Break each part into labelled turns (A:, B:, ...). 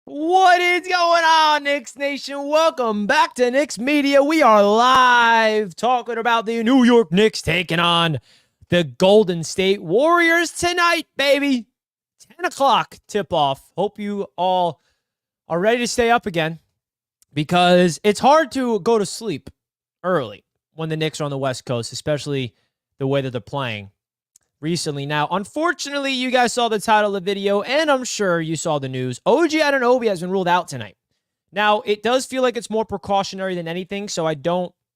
A: What is going on, Knicks Nation? Welcome back to Knicks Media. We are live talking about the New York Knicks taking on the Golden State Warriors tonight, baby. 10 o'clock tip-off. Hope you all are ready to stay up again because it's hard to go to sleep early when the Knicks are on the West Coast, especially the way that they're playing recently. Now, unfortunately, you guys saw the title of the video, and I'm sure you saw the news. OG Anunoby has been ruled out tonight. Now, it does feel like it's more precautionary than anything, so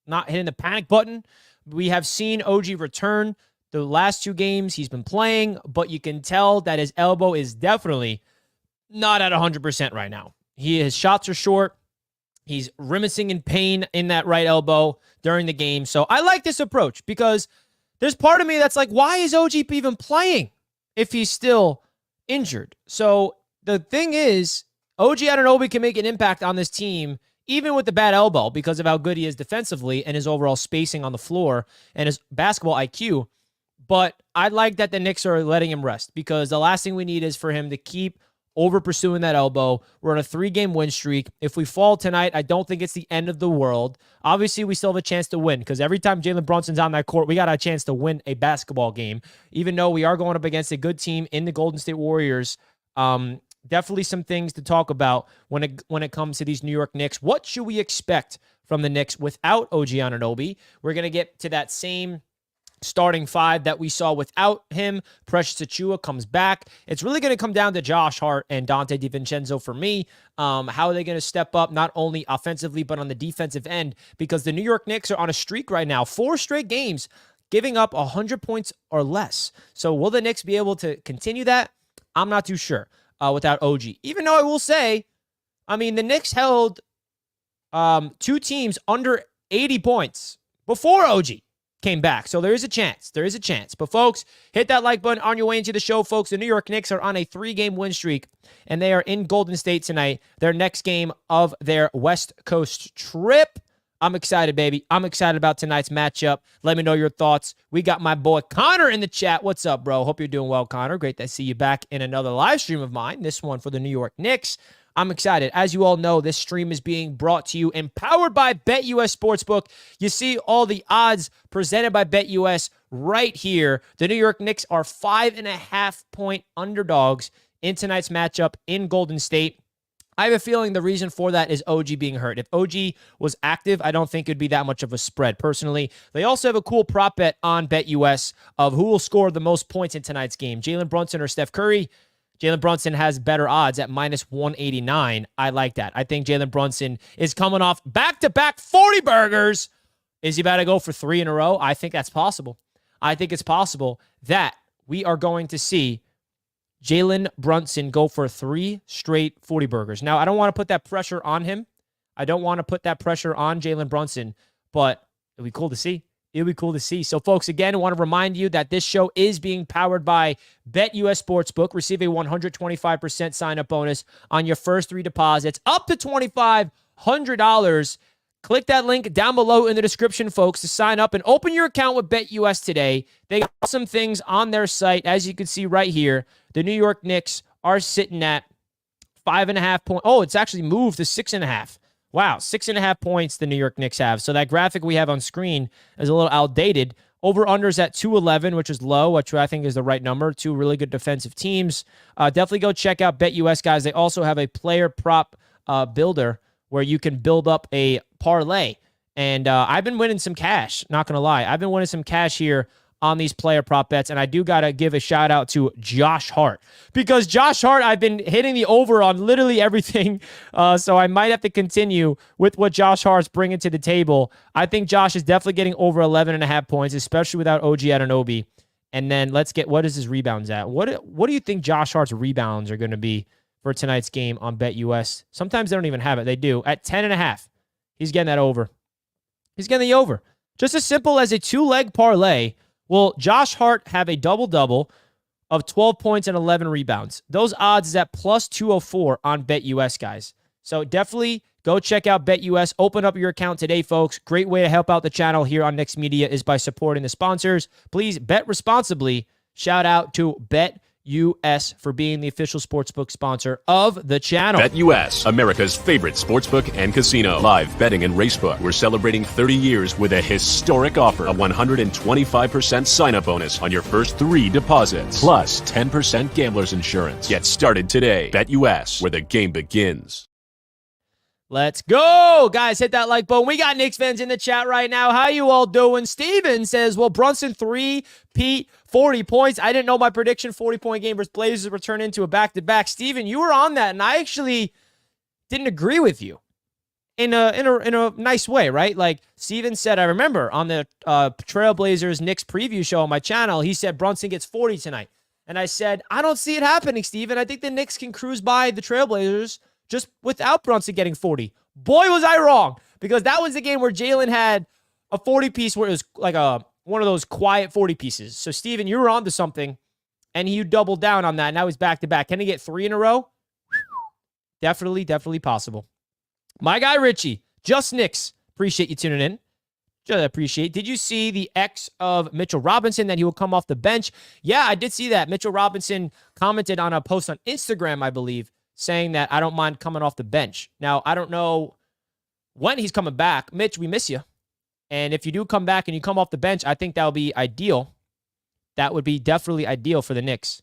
A: not hitting the panic button. We have seen OG return the last two games he's been playing, but you can tell that his elbow is definitely not at 100% right now. His shots are short. He's grimacing in pain in that right elbow during the game. So I like this approach because there's part of me that's like, why is OG even playing if he's still injured? So the thing is, OG Anunoby can make an impact on this team, even with the bad elbow, because of how good he is defensively and his overall spacing on the floor and his basketball IQ. But I like that the Knicks are letting him rest because the last thing we need is for him to keep over pursuing that elbow. We're on a 3-game win streak. If we fall tonight, I don't think it's the end of the world. Obviously, we still have a chance to win because every time Jalen Brunson's on that court, we got a chance to win a basketball game, even though we are going up against a good team in the Golden State Warriors. Definitely some things to talk about when it comes to these New York Knicks. What should we expect from the Knicks without OG Anunoby? We're going to get to that same starting five that we saw without him. Precious Achiuwa comes back. It's really going to come down to Josh Hart and Dante DiVincenzo for me. How are they going to step up not only offensively but on the defensive end? Because the New York Knicks are on a streak right now, 4 straight games, giving up 100 points or less. So will the Knicks be able to continue that? I'm not too sure without OG. Even though I will say, the Knicks held 2 teams under 80 points before OG came back. So there is a chance. There is a chance. But folks, hit that like button on your way into the show, folks. The New York Knicks are on a 3-game win streak, and they are in Golden State tonight, their next game of their West Coast trip. I'm excited, baby. I'm excited about tonight's matchup. Let me know your thoughts. We got my boy Connor in the chat. What's up, bro? Hope you're doing well, Connor. Great to see you back in another live stream of mine, this one for the New York Knicks. I'm excited. As you all know, this stream is being brought to you and powered by BetUS Sportsbook. You see all the odds presented by BetUS right here. The New York Knicks are 5.5-point underdogs in tonight's matchup in Golden State. I have a feeling the reason for that is OG being hurt. If OG was active, I don't think it'd be that much of a spread, personally. They also have a cool prop bet on BetUS of who will score the most points in tonight's game, Jalen Brunson or Steph Curry. Jalen Brunson has better odds at -189. I like that. I think Jalen Brunson is coming off back-to-back 40 burgers. Is he about to go for 3 in a row? I think that's possible. I think it's possible that we are going to see Jalen Brunson go for 3 straight 40 burgers. Now, I don't want to put that pressure on him. I don't want to put that pressure on Jalen Brunson, but it'd be cool to see. It'll be cool to see. So, folks, again, I want to remind you that this show is being powered by BetUS Sportsbook. Receive a 125% sign-up bonus on your first 3 deposits, up to $2,500. Click that link down below in the description, folks, to sign up and open your account with BetUS today. They got some things on their site. As you can see right here, the New York Knicks are sitting at 5.5 points. Oh, it's actually moved to 6.5. Wow, 6.5 points the New York Knicks have. So that graphic we have on screen is a little outdated. Over-unders at 211, which is low, which I think is the right number. 2 really good defensive teams. Definitely go check out BetUS, guys. They also have a player prop builder where you can build up a parlay. And I've been winning some cash, not going to lie. I've been winning some cash here on these player prop bets, and I do got to give a shout out to Josh Hart, because Josh Hart, I've been hitting the over on literally everything, so I might have to continue with what Josh Hart's bringing to the table. I think Josh is definitely getting over 11.5 points, especially without OG Anunoby. And then let's get, what is his rebounds at? What do you think Josh Hart's rebounds are going to be for tonight's game on BetUS? Sometimes they don't even have it. They do. At 10.5, he's getting that over. He's getting the over. Just as simple as a 2-leg parlay. Will Josh Hart have a double-double of 12 points and 11 rebounds? Those odds is at +204 on BetUS, guys. So definitely go check out BetUS. Open up your account today, folks. Great way to help out the channel here on Knicks Media is by supporting the sponsors. Please bet responsibly. Shout out to BetUS. BetUS for being the official sportsbook sponsor of the channel.
B: BetUS, America's favorite sportsbook and casino. Live betting and racebook. We're celebrating 30 years with a historic offer. A 125% sign-up bonus on your first 3 deposits. Plus 10% gambler's insurance. Get started today. BetUS, where the game begins.
A: Let's go. Guys, hit that like button. We got Knicks fans in the chat right now. How you all doing? Steven says, well, Brunson 3, Pete 40 points. I didn't know my prediction 40-point game versus Blazers would turn into a back-to-back. Steven, you were on that, and I actually didn't agree with you in a nice way, right? Like Steven said, I remember on the Trailblazers Knicks preview show on my channel, he said Brunson gets 40 tonight. And I said, I don't see it happening, Steven. I think the Knicks can cruise by the Trailblazers just without Brunson getting 40. Boy, was I wrong, because that was the game where Jalen had a 40-piece where it was like one of those quiet 40 pieces. So, Steven, you were onto something, and you doubled down on that. Now he's back-to-back. Can he get 3 in a row? Definitely possible. My guy, Richie, just Knicks. Appreciate you tuning in. Just appreciate. Did you see the X of Mitchell Robinson that he will come off the bench? Yeah, I did see that. Mitchell Robinson commented on a post on Instagram, I believe, saying that I don't mind coming off the bench. Now, I don't know when he's coming back. Mitch, we miss you. And if you do come back and you come off the bench, I think that would be ideal. That would be definitely ideal for the Knicks.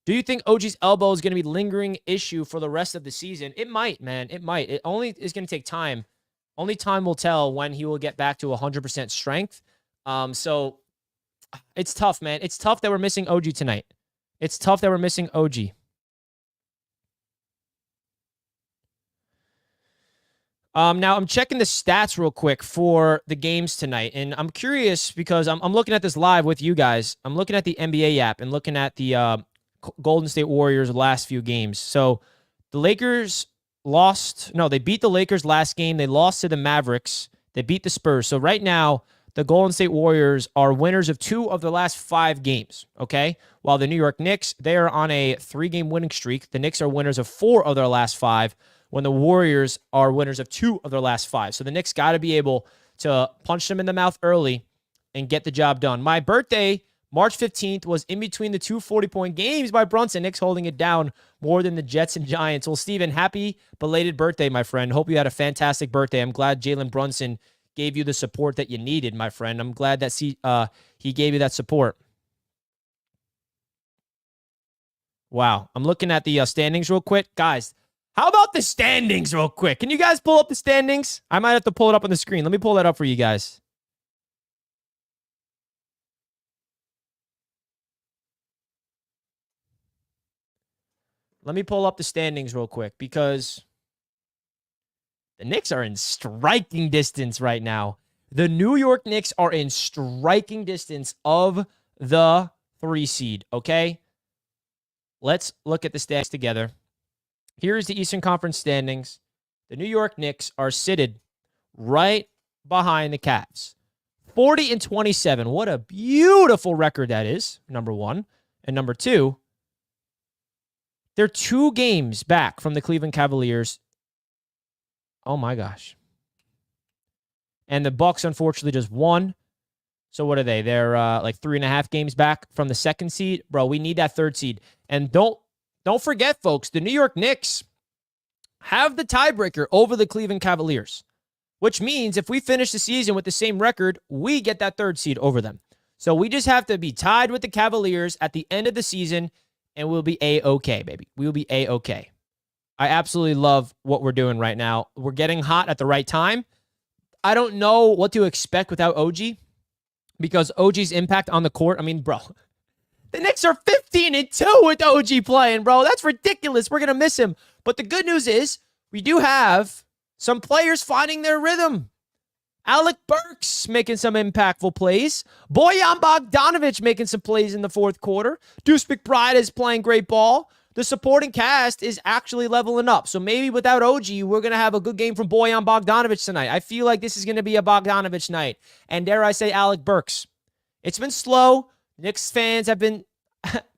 A: Do you think OG's elbow is going to be a lingering issue for the rest of the season? It might, man. It might. It only is going to take time. Only time will tell when he will get back to 100% strength. So it's tough, man. It's tough that we're missing OG tonight. It's tough that we're missing OG. Now, I'm checking the stats real quick for the games tonight, and I'm curious because I'm looking at this live with you guys. I'm looking at the NBA app and looking at the Golden State Warriors' last few games. So the Lakers they beat the Lakers last game. They lost to the Mavericks. They beat the Spurs. So right now, the Golden State Warriors are winners of 2 of their last 5 games, okay? While the New York Knicks, they are on a 3-game winning streak. The Knicks are winners of 4 of their last 5. When the Warriors are winners of 2 of their last 5. So the Knicks got to be able to punch them in the mouth early and get the job done. My birthday, March 15th, was in between the 2 40-point games by Brunson. Knicks holding it down more than the Jets and Giants. Well, Steven, happy belated birthday, my friend. Hope you had a fantastic birthday. I'm glad Jalen Brunson gave you the support that you needed, my friend. I'm glad that he gave you that support. Wow. I'm looking at the standings real quick. Guys, how about the standings real quick? Can you guys pull up the standings? I might have to pull it up on the screen. Let me pull that up for you guys. Let me pull up the standings real quick because the Knicks are in striking distance right now. The New York Knicks are in striking distance of the 3 seed, okay? Let's look at the standings together. Here's the Eastern Conference standings. The New York Knicks are seated right behind the Cavs. 40-27. What a beautiful record that is, number 1. And number 2, they're 2 games back from the Cleveland Cavaliers. Oh, my gosh. And the Bucks, unfortunately, just won. So what are they? They're like 3.5 games back from the 2nd seed. Bro, we need that 3rd seed. And don't forget, folks, the New York Knicks have the tiebreaker over the Cleveland Cavaliers, which means if we finish the season with the same record, we get that 3rd seed over them. So we just have to be tied with the Cavaliers at the end of the season, and we'll be A-okay, baby. We'll be A-okay. I absolutely love what we're doing right now. We're getting hot at the right time. I don't know what to expect without OG because OG's impact on the court, I mean, bro, the Knicks are 15-2 with OG playing, bro. That's ridiculous. We're going to miss him. But the good news is we do have some players finding their rhythm. Alec Burks making some impactful plays. Bojan Bogdanovic making some plays in the 4th quarter. Deuce McBride is playing great ball. The supporting cast is actually leveling up. So maybe without OG, we're going to have a good game from Bojan Bogdanovic tonight. I feel like this is going to be a Bogdanovic night. And dare I say Alec Burks. It's been slow. Knicks fans have been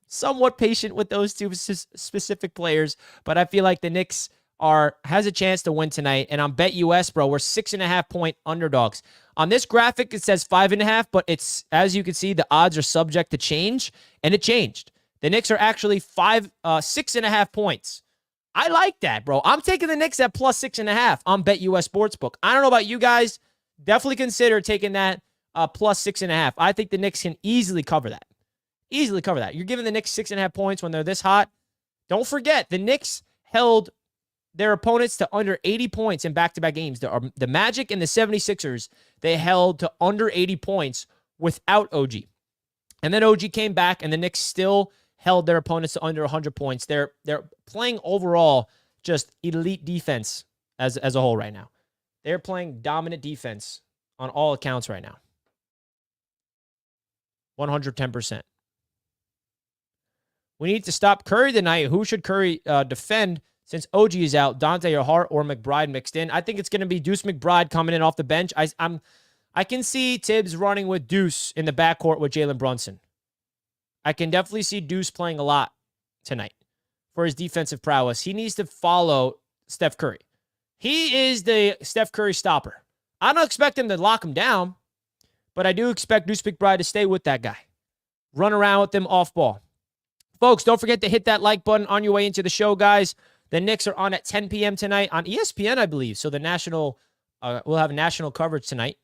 A: somewhat patient with those 2 specific players, but I feel like the Knicks has a chance to win tonight. And on BetUS, bro, we're 6.5-point underdogs. On this graphic, it says 5.5, but it's, as you can see, the odds are subject to change, and it changed. The Knicks are actually 6.5 points. I like that, bro. I'm taking the Knicks at plus 6.5 on BetUS Sportsbook. I don't know about you guys. Definitely consider taking that plus 6.5. I think the Knicks can easily cover that. Easily cover that. You're giving the Knicks 6.5 points when they're this hot. Don't forget, the Knicks held their opponents to under 80 points in back-to-back games. The Magic and the 76ers, they held to under 80 points without OG. And then OG came back, and the Knicks still held their opponents to under 100 points. They're playing overall just elite defense as a whole right now. They're playing dominant defense on all accounts right now. 110%. We need to stop Curry tonight. Who should Curry defend since OG is out? Dante or Hart or McBride mixed in? I think it's going to be Deuce McBride coming in off the bench. I can see Tibbs running with Deuce in the backcourt with Jalen Brunson. I can definitely see Deuce playing a lot tonight for his defensive prowess. He needs to follow Steph Curry. He is the Steph Curry stopper. I don't expect him to lock him down, but I do expect Deuce McBride to stay with that guy. Run around with him off ball. Folks, don't forget to hit that like button on your way into the show, guys. The Knicks are on at 10 p.m. tonight on ESPN, I believe. So we'll have national coverage tonight.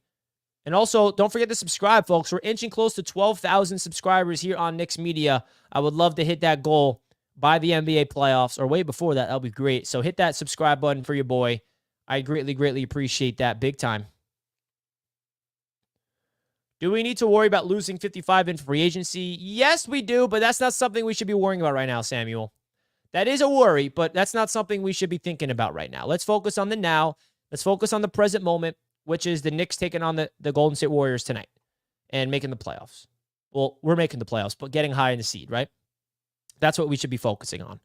A: And also, don't forget to subscribe, folks. We're inching close to 12,000 subscribers here on Knicks Media. I would love to hit that goal by the NBA playoffs, or way before that. That'll be great. So hit that subscribe button for your boy. I greatly, greatly appreciate that big time. Do we need to worry about losing 55 in free agency? Yes, we do, but that's not something we should be worrying about right now, Samuel. That is a worry, but that's not something we should be thinking about right now. Let's focus on the now. Let's focus on the present moment, which is the Knicks taking on the Golden State Warriors tonight and making the playoffs. Well, we're making the playoffs, but getting high in the seed, right? That's what we should be focusing on.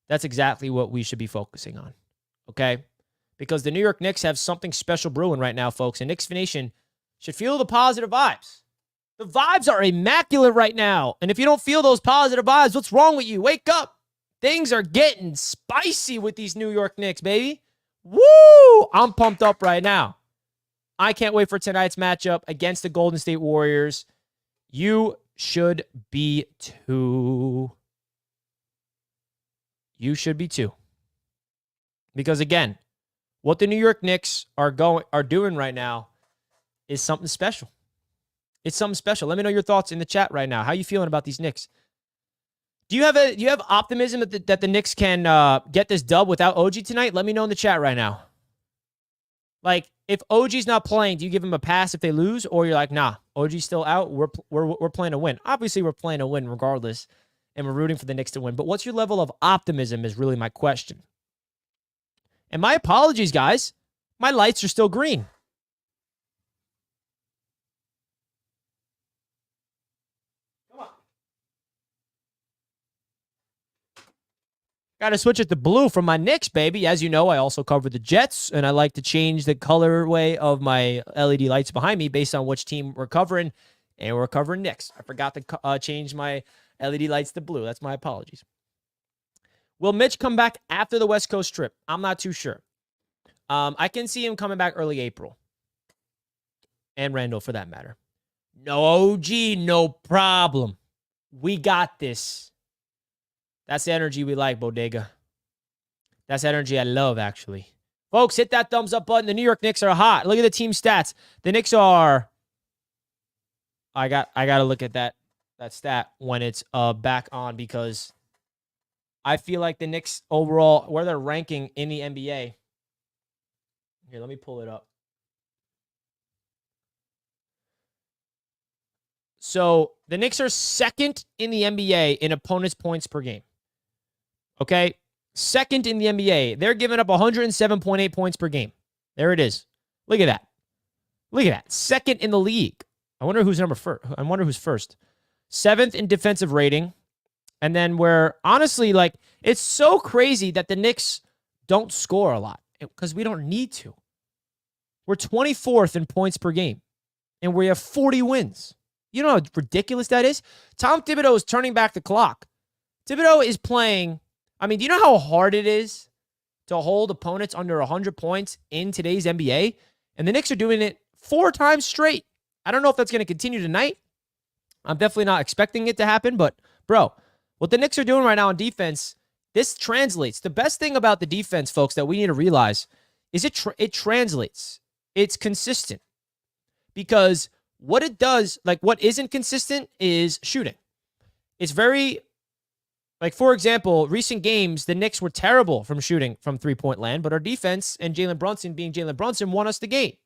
A: That's exactly what we should be focusing on, okay? Because the New York Knicks have something special brewing right now, folks, and Knicks Nation should feel the positive vibes. The vibes are immaculate right now, and if you don't feel those positive vibes, what's wrong with you? Wake up. Things are getting spicy with these New York Knicks, baby. Woo! I'm pumped up right now. I can't wait for tonight's matchup against the Golden State Warriors. You should be too. You should be too. Because again, what the New York Knicks are doing right now is something special. It's something special. Let me know your thoughts in the chat right now. How you feeling about these Knicks? Do you have optimism that the Knicks can get this dub without OG tonight? Let me know in the chat right now. Like, if OG's not playing, do you give him a pass if they lose, or you're like, nah, OG's still out. We're playing to win. Obviously, we're playing to win regardless, and we're rooting for the Knicks to win. But what's your level of optimism is really my question. And my apologies, guys. My lights are still green. Got to switch it to blue from my Knicks, baby. As you know, I also cover the Jets, and I like to change the colorway of my LED lights behind me based on which team we're covering, and we're covering Knicks. I forgot to change my LED lights to blue. That's my apologies. Will Mitch come back after the West Coast trip? I'm not too sure. I can see him coming back early April. And Randall, for that matter. No OG, no problem. We got this. That's the energy we like, Bodega. That's energy I love, actually. Folks, hit that thumbs up button. The New York Knicks are hot. Look at the team stats. The Knicks are... I got to look at that stat when it's back on, because I feel like the Knicks overall, where they're ranking in the NBA. Here, let me pull it up. So the Knicks are second in the NBA in opponents' points per game. Okay? Second in the NBA. They're giving up 107.8 points per game. There it is. Look at that. Look at that. Second in the league. I wonder who's I wonder who's first. Seventh in defensive rating. And then honestly, like, it's so crazy that the Knicks don't score a lot, because we don't need to. We're 24th in points per game, and we have 40 wins. You know how ridiculous that is? Tom Thibodeau is turning back the clock. Thibodeau is playing. I mean, do you know how hard it is to hold opponents under 100 points in today's NBA? And the Knicks are doing it 4 times straight. I don't know if that's going to continue tonight. I'm definitely not expecting it to happen, but bro, What the Knicks are doing right now on defense, this translates. The best thing about the defense, folks, that we need to realize is it translates. It's consistent. Because what it does, like what isn't consistent is shooting. It's very, like for example, recent games, the Knicks were terrible from shooting from three-point land, but our defense and Jalen Brunson being Jalen Brunson won us the game.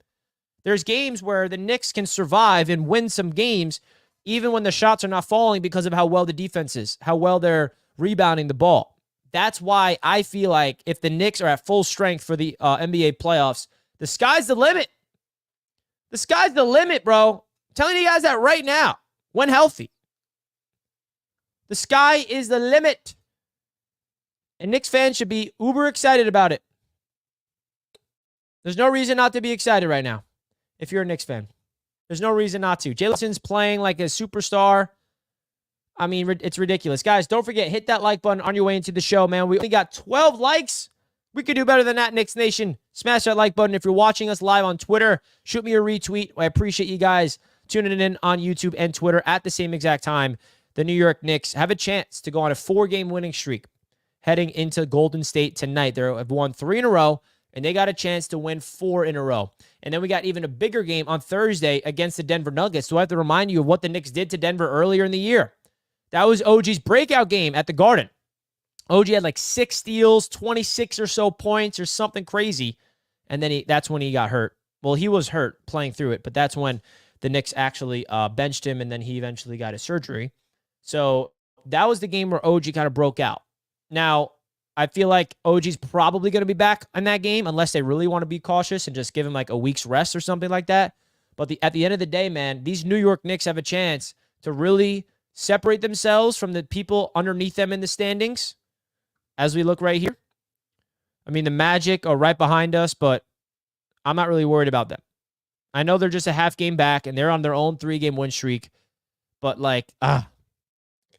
A: There's games where the Knicks can survive and win some games even when the shots are not falling because of how well the defense is, how well they're rebounding the ball. That's why I feel like if the Knicks are at full strength for the NBA playoffs, the sky's the limit. The sky's the limit, bro. I'm telling you guys that right now, when healthy. The sky is the limit. And Knicks fans should be uber excited about it. There's no reason not to be excited right now if you're a Knicks fan. There's no reason not to. Jalen's playing like a superstar. I mean, it's ridiculous. Guys, don't forget, hit that like button on your way into the show, man. We only got 12 likes. We could do better than that, Knicks Nation. Smash that like button. If you're watching us live on Twitter, shoot me a retweet. I appreciate you guys tuning in on YouTube and Twitter at the same exact time. The New York Knicks have a chance to go on a 4-game winning streak heading into Golden State tonight. They have won 3 in a row, and they got a chance to win 4 in a row. And then we got even a bigger game on Thursday against the Denver Nuggets. So I have to remind you of what the Knicks did to Denver earlier in the year. That was OG's breakout game at the Garden. OG had like 6 steals, 26 or so points or something crazy. And then that's when he got hurt. Well, he was hurt playing through it, but that's when the Knicks actually benched him, and then he eventually got his surgery. So that was the game where OG kind of broke out. Now, I feel like OG's probably going to be back in that game unless they really want to be cautious and just give him like a week's rest or something like that. But at the end of the day, man, these New York Knicks have a chance to really separate themselves from the people underneath them in the standings as we look right here. I mean, the Magic are right behind us, but I'm not really worried about them. I know they're just a half game back, and they're on their own 3-game win streak. But, like,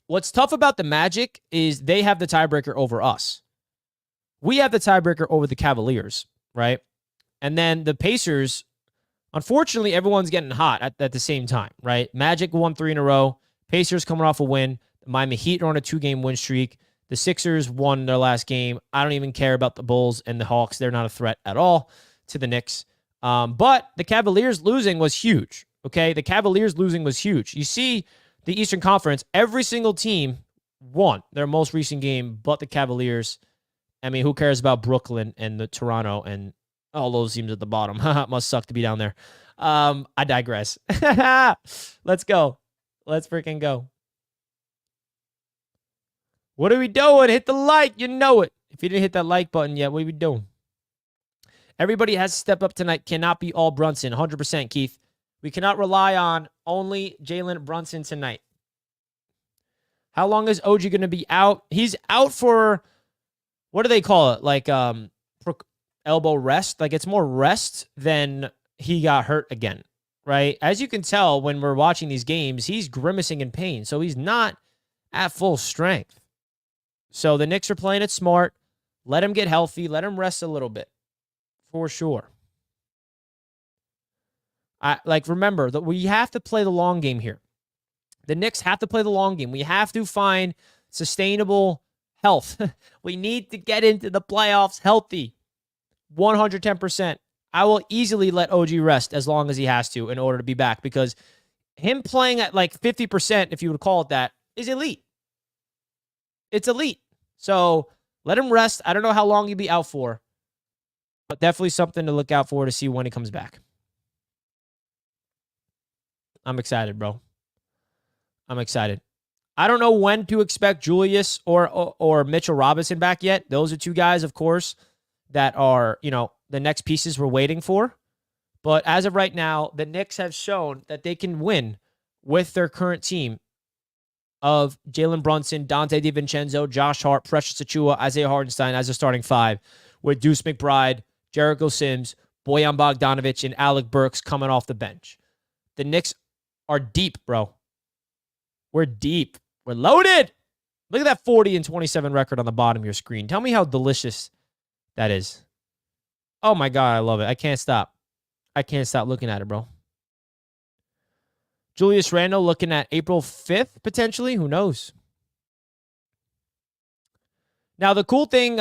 A: what's tough about the Magic is they have the tiebreaker over us. We have the tiebreaker over the Cavaliers, right? And then the Pacers, unfortunately, everyone's getting hot at the same time, right? Magic won 3 in a row. Pacers coming off a win. The Miami Heat are on a 2-game win streak. The Sixers won their last game. I don't even care about the Bulls and the Hawks. They're not a threat at all to the Knicks. But the Cavaliers losing was huge, okay? The Cavaliers losing was huge. You see the Eastern Conference, every single team won their most recent game but the Cavaliers. I mean, who cares about Brooklyn and the Toronto and all those teams at the bottom? Must suck to be down there. I digress. Let's go. Let's freaking go. What are we doing? Hit the like. You know it. If you didn't hit that like button yet, what are we doing? Everybody has to step up tonight. Cannot be all Brunson. 100%, Keith. We cannot rely on only Jalen Brunson tonight. How long is OG going to be out? He's out for, what do they call it? Like elbow rest. Like it's more rest than he got hurt again, right? As you can tell when we're watching these games, he's grimacing in pain. So he's not at full strength. So the Knicks are playing it smart. Let him get healthy. Let him rest a little bit. For sure. Remember that we have to play the long game here. The Knicks have to play the long game. We have to find sustainable health. We need to get into the playoffs healthy. 110%. I will easily let OG rest as long as he has to in order to be back, because him playing at like 50%, if you would call it that, is elite. It's elite. So let him rest. I don't know how long he'll be out for, but definitely something to look out for to see when he comes back. I'm excited, bro. I'm excited. I don't know when to expect Julius or Mitchell Robinson back yet. Those are 2 guys, of course, that are, the next pieces we're waiting for. But as of right now, the Knicks have shown that they can win with their current team of Jalen Brunson, Dante DiVincenzo, Josh Hart, Precious Achiuwa, Isaiah Hartenstein as a starting 5, with Deuce McBride, Jericho Sims, Bojan Bogdanovic, and Alec Burks coming off the bench. The Knicks are deep, bro. We're deep. We're loaded. Look at that 40-27 record on the bottom of your screen. Tell me how delicious that is. Oh, my God, I love it. I can't stop. I can't stop looking at it, bro. Julius Randle looking at April 5th, potentially. Who knows? Now, the cool thing,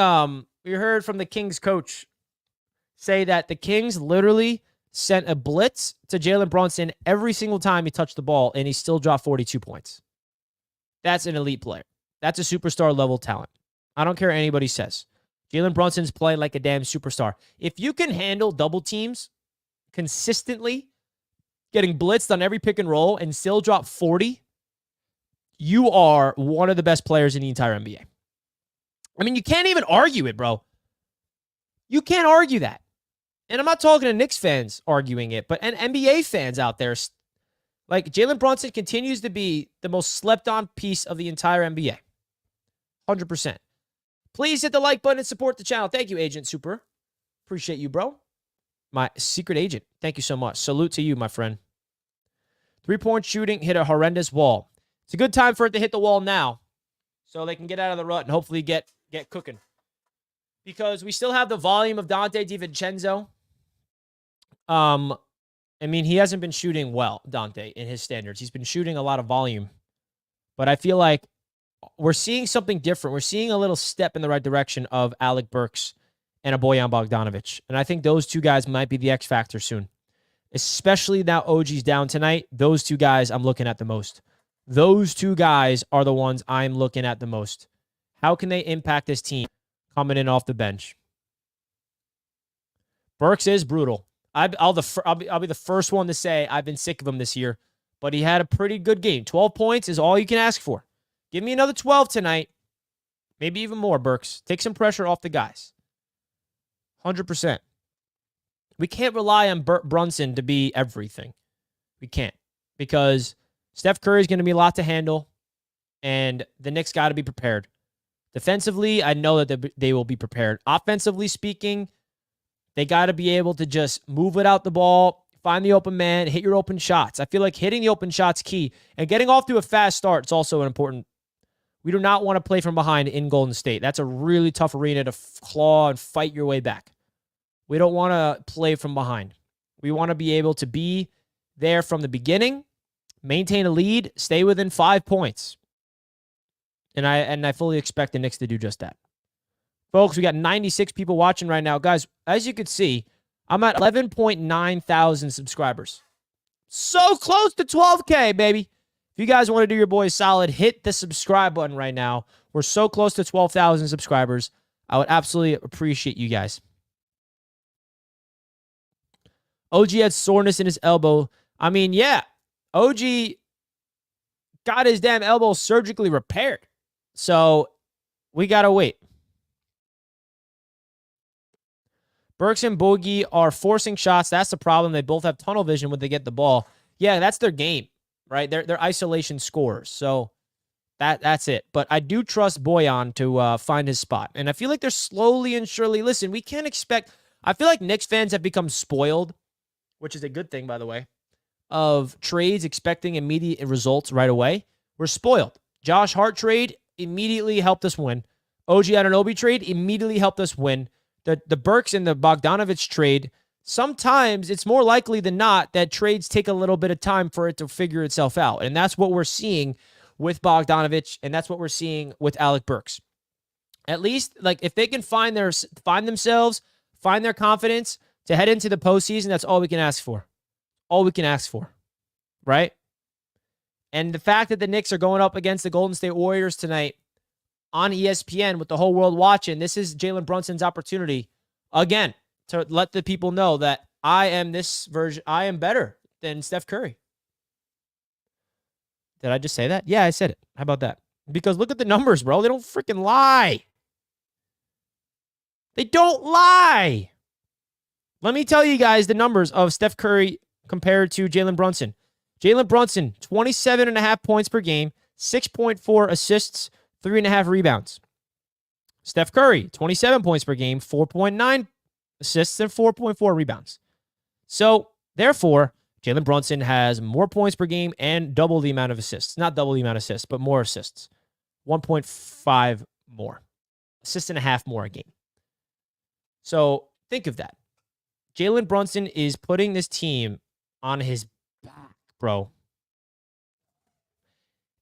A: we heard from the Kings coach say that the Kings literally sent a blitz to Jalen Brunson every single time he touched the ball, and he still dropped 42 points. That's an elite player. That's a superstar level talent. I don't care what anybody says. Jalen Brunson's playing like a damn superstar. If you can handle double teams consistently, getting blitzed on every pick and roll, and still drop 40, you are one of the best players in the entire NBA. I mean, you can't even argue it, bro. You can't argue that. And I'm not talking to Knicks fans arguing it, but and NBA fans out there. Like, Jalen Brunson continues to be the most slept-on piece of the entire NBA. 100%. Please hit the like button and support the channel. Thank you, Agent Super. Appreciate you, bro. My secret agent. Thank you so much. Salute to you, my friend. 3-point shooting hit a horrendous wall. It's a good time for it to hit the wall now so they can get out of the rut and hopefully get cooking. Because we still have the volume of Dante DiVincenzo. I mean, he hasn't been shooting well, Dante, in his standards. He's been shooting a lot of volume. But I feel like we're seeing something different. We're seeing a little step in the right direction of Alec Burks and a Bojan Bogdanovic. And I think those two guys might be the X factor soon. Especially now OG's down tonight. Those two guys I'm looking at the most. Those two guys are the ones I'm looking at the most. How can they impact this team coming in off the bench? Burks is brutal. I'll be the first one to say I've been sick of him this year, but he had a pretty good game. 12 points is all you can ask for. Give me another 12 tonight. Maybe even more, Burks. Take some pressure off the guys. 100%. We can't rely on Brunson to be everything. We can't. Because Steph Curry is going to be a lot to handle, and the Knicks got to be prepared. Defensively, I know that they will be prepared. Offensively speaking, they got to be able to just move without the ball, find the open man, hit your open shots. I feel like hitting the open shot's key, and getting off to a fast start is also important. We do not want to play from behind in Golden State. That's a really tough arena to claw and fight your way back. We don't want to play from behind. We want to be able to be there from the beginning, maintain a lead, stay within 5 points. And I fully expect the Knicks to do just that. Folks, we got 96 people watching right now. Guys, as you can see, I'm at 11.9 thousand subscribers. So close to 12K, baby. If you guys want to do your boys solid, hit the subscribe button right now. We're so close to 12,000 subscribers. I would absolutely appreciate you guys. OG had soreness in his elbow. I mean, yeah. OG got his damn elbow surgically repaired. So we got to wait. Burks and Bogey are forcing shots. That's the problem. They both have tunnel vision when they get the ball. Yeah, that's their game, right? They're isolation scorers. So that's it. But I do trust Bojan to find his spot. And I feel like they're slowly and surely. Listen, we can't expect. I feel like Knicks fans have become spoiled, which is a good thing, by the way, of trades expecting immediate results right away. We're spoiled. Josh Hart trade immediately helped us win. OG Anunoby trade immediately helped us win. The Burks and the Bogdanovic trade, sometimes it's more likely than not that trades take a little bit of time for it to figure itself out. And that's what we're seeing with Bogdanovic, and that's what we're seeing with Alec Burks. At least, like, if they can find themselves, find their confidence to head into the postseason, that's all we can ask for. All we can ask for, right? And the fact that the Knicks are going up against the Golden State Warriors tonight on ESPN with the whole world watching, this is Jalen Brunson's opportunity, again, to let the people know that I am this version. I am better than Steph Curry. Did I just say that? Yeah, I said it. How about that? Because look at the numbers, bro. They don't freaking lie. They don't lie. Let me tell you guys the numbers of Steph Curry compared to Jalen Brunson. Jalen Brunson, 27.5 points per game, 6.4 assists, 3.5 rebounds. Steph Curry, 27 points per game, 4.9 assists, and 4.4 rebounds. So, therefore, Jalen Brunson has more points per game and double the amount of assists. Not double the amount of assists, but more assists. 1.5 more. Assists and a half more a game. So, think of that. Jalen Brunson is putting this team on his back, bro.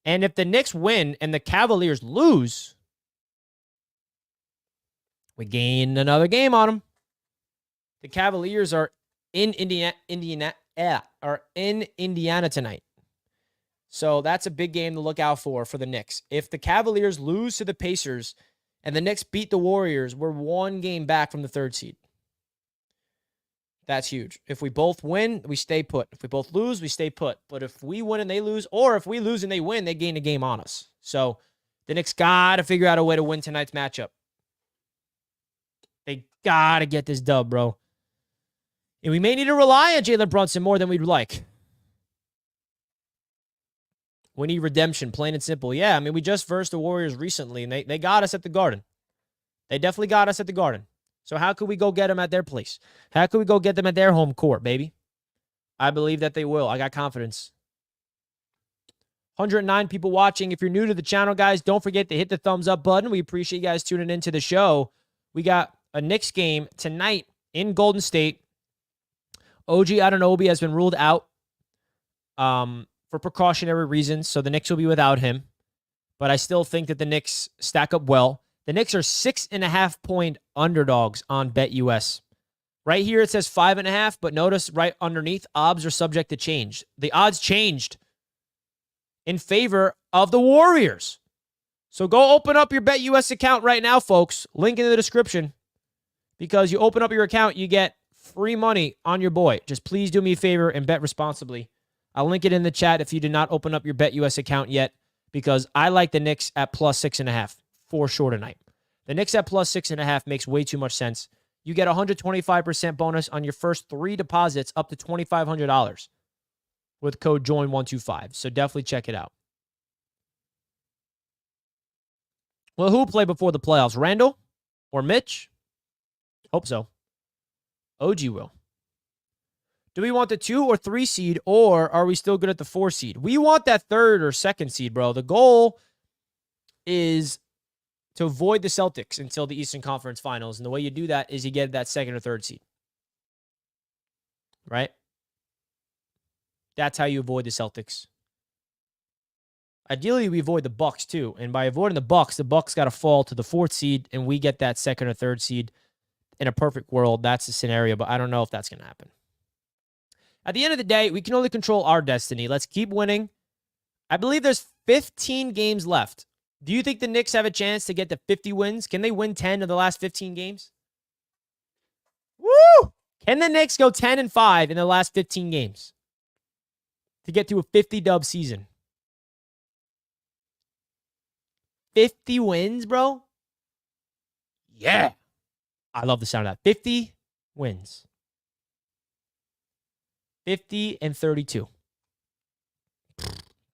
A: And if the Knicks win and the Cavaliers lose, We gained another game on them. The Cavaliers are in Indiana tonight. So that's a big game to look out for the Knicks. If the Cavaliers lose to the Pacers and the Knicks beat the Warriors, we're one game back from the 3rd seed. That's huge. If we both win, we stay put. If we both lose, we stay put. But if we win and they lose, or if we lose and they win, they gain a game on us. So the Knicks got to figure out a way to win tonight's matchup. They got to get this dub, bro. And we may need to rely on Jalen Brunson more than we'd like. We need redemption, plain and simple. Yeah, I mean, we just versed the Warriors recently, and they got us at the Garden. They definitely got us at the Garden. So how could we go get them at their place? How could we go get them at their home court, baby? I believe that they will. I got confidence. 109 people watching. If you're new to the channel, guys, don't forget to hit the thumbs up button. We appreciate you guys tuning into the show. We got a Knicks game tonight in Golden State. OG Anunoby has been ruled out for precautionary reasons, so the Knicks will be without him. But I still think that the Knicks stack up well. The Knicks are 6.5-point underdogs on BetUS. Right here it says 5.5, but notice right underneath, odds are subject to change. The odds changed in favor of the Warriors. So go open up your BetUS account right now, folks. Link in the description. Because you open up your account, you get free money on your boy. Just please do me a favor and bet responsibly. I'll link it in the chat if you did not open up your BetUS account yet, because I like the Knicks at plus 6.5 for sure tonight. The Knicks at plus 6.5 makes way too much sense. You get 125% bonus on your first 3 deposits up to $2,500 with code JOIN125. So definitely check it out. Well, who will play before the playoffs? Randall or Mitch? Hope so. OG will. Do we want the 2 or 3 seed, or are we still good at the 4 seed? We want that 3rd or 2nd seed, bro. The goal is to avoid the Celtics until the Eastern Conference Finals. And the way you do that is you get that 2nd or 3rd seed. Right? That's how you avoid the Celtics. Ideally, we avoid the Bucks too. And by avoiding the Bucks got to fall to the 4th seed, and we get that 2nd or 3rd seed. In a perfect world, that's the scenario, but I don't know if that's going to happen. At the end of the day, we can only control our destiny. Let's keep winning. I believe there's 15 games left. Do you think the Knicks have a chance to get to 50 wins? Can they win 10 of the last 15 games? Woo! Can the Knicks go 10-5 in the last 15 games to get to a 50-dub season? 50 wins, bro? Yeah. I love the sound of that. 50 wins. 50-32.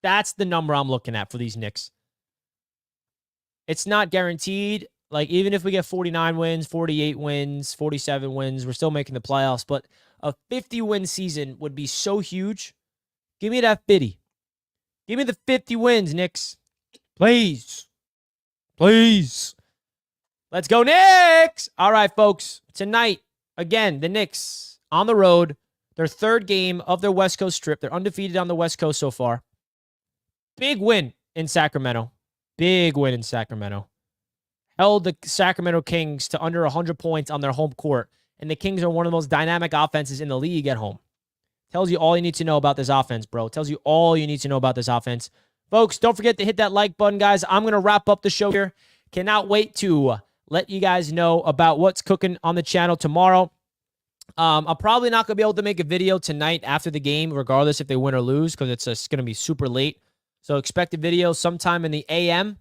A: That's the number I'm looking at for these Knicks. It's not guaranteed. Like, even if we get 49 wins, 48 wins, 47 wins, we're still making the playoffs. But a 50-win season would be so huge. Give me that 50. Give me the 50 wins, Knicks. Please. Please. Let's go, Knicks! All right, folks. Tonight, again, the Knicks on the road. Their 3rd game of their West Coast trip. They're undefeated on the West Coast so far. Big win in Sacramento. Big win in Sacramento. Held the Sacramento Kings to under 100 points on their home court. And the Kings are one of the most dynamic offenses in the league at home. Tells you all you need to know about this offense, bro. Tells you all you need to know about this offense. Folks, don't forget to hit that like button, guys. I'm going to wrap up the show here. Cannot wait to let you guys know about what's cooking on the channel tomorrow. I'm probably not going to be able to make a video tonight after the game, regardless if they win or lose, because it's going to be super late. So expect a video sometime in the AM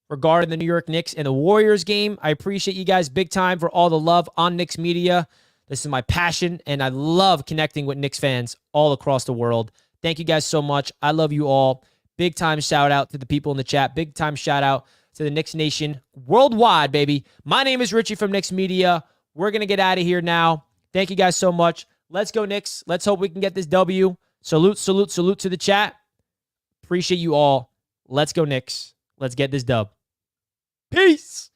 A: regarding the New York Knicks and the Warriors game. I appreciate you guys big time for all the love on Knicks Media. This is my passion, and I love connecting with Knicks fans all across the world. Thank you guys so much. I love you all. Big time shout out to the people in the chat. Big time shout out to the Knicks Nation worldwide, baby. My name is Richie from Knicks Media. We're going to get out of here now. Thank you guys so much. Let's go, Knicks. Let's hope we can get this W. Salute, salute, salute to the chat. Appreciate you all. Let's go, Knicks. Let's get this dub. Peace.